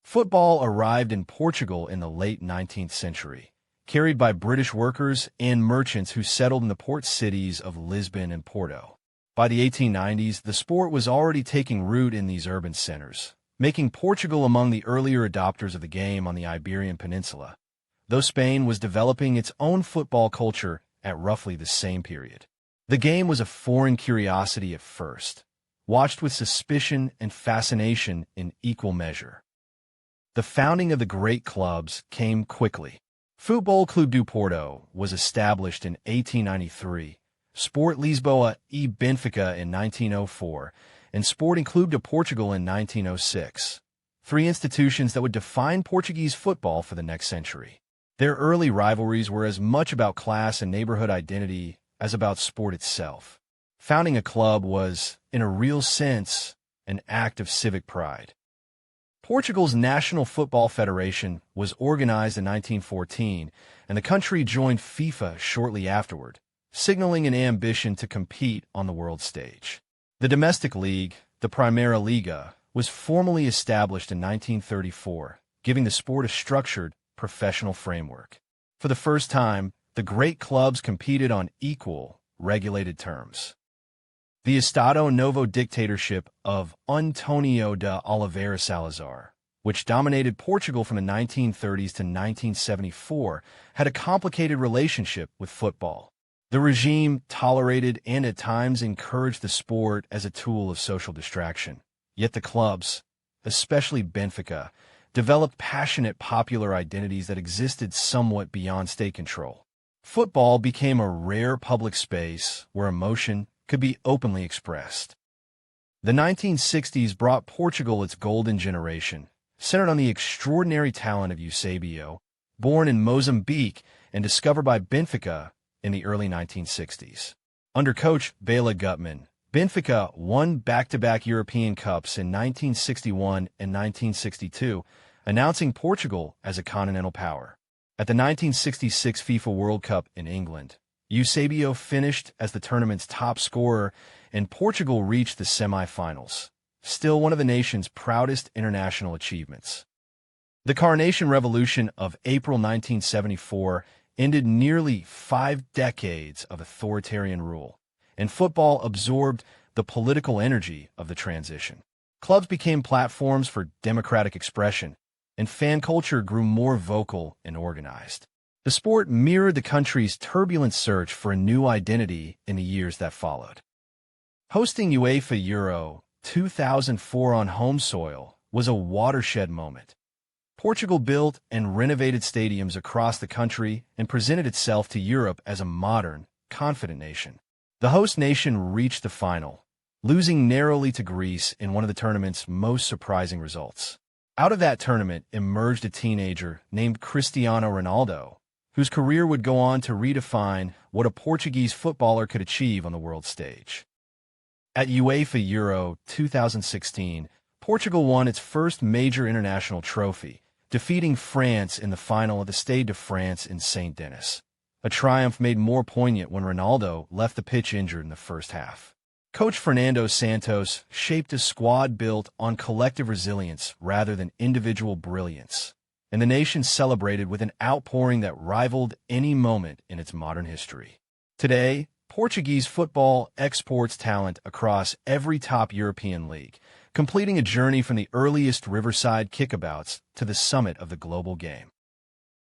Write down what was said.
Football arrived in Portugal in the late 19th century, carried by British workers and merchants who settled in the port cities of Lisbon and Porto. By the 1890s, the sport was already taking root in these urban centers, making Portugal among the earlier adopters of the game on the Iberian Peninsula, though Spain was developing its own football culture at roughly the same period. The game was a foreign curiosity at first, watched with suspicion and fascination in equal measure. The founding of the great clubs came quickly. Futebol Clube do Porto was established in 1893, Sport Lisboa e Benfica in 1904, and Sporting Clube de Portugal in 1906, three institutions that would define Portuguese football for the next century. Their early rivalries were as much about class and neighborhood identity as about sport itself. Founding a club was, in a real sense, an act of civic pride. Portugal's National Football Federation was organized in 1914, and the country joined FIFA shortly afterward, signaling an ambition to compete on the world stage. The domestic league, the Primeira Liga, was formally established in 1934, giving the sport a structured, professional framework. For the first time, the great clubs competed on equal, regulated terms. The Estado Novo dictatorship of António de Oliveira Salazar, which dominated Portugal from the 1930s to 1974, had a complicated relationship with football. The regime tolerated and at times encouraged the sport as a tool of social distraction. Yet the clubs, especially Benfica, developed passionate popular identities that existed somewhat beyond state control. Football became a rare public space where emotion could be openly expressed. The 1960s brought Portugal its golden generation, centered on the extraordinary talent of Eusébio, born in Mozambique and discovered by Benfica in the early 1960s. Under coach Bela Gutmann, Benfica won back-to-back European Cups in 1961 and 1962, announcing Portugal as a continental power. At the 1966 FIFA World Cup in England, Eusébio finished as the tournament's top scorer, and Portugal reached the semi-finals, still one of the nation's proudest international achievements. The Carnation Revolution of April 1974 ended nearly 5 decades of authoritarian rule, and football absorbed the political energy of the transition. Clubs became platforms for democratic expression, and fan culture grew more vocal and organized. The sport mirrored the country's turbulent search for a new identity in the years that followed. Hosting UEFA Euro 2004 on home soil was a watershed moment. Portugal built and renovated stadiums across the country and presented itself to Europe as a modern, confident nation. The host nation reached the final, losing narrowly to Greece in one of the tournament's most surprising results. Out of that tournament emerged a teenager named Cristiano Ronaldo, whose career would go on to redefine what a Portuguese footballer could achieve on the world stage. At UEFA Euro 2016, Portugal won its first major international trophy, defeating France in the final of the Stade de France in Saint-Denis, a triumph made more poignant when Ronaldo left the pitch injured in the first half. Coach Fernando Santos shaped a squad built on collective resilience rather than individual brilliance, and the nation celebrated with an outpouring that rivaled any moment in its modern history. Today, Portuguese football exports talent across every top European league, completing a journey from the earliest riverside kickabouts to the summit of the global game.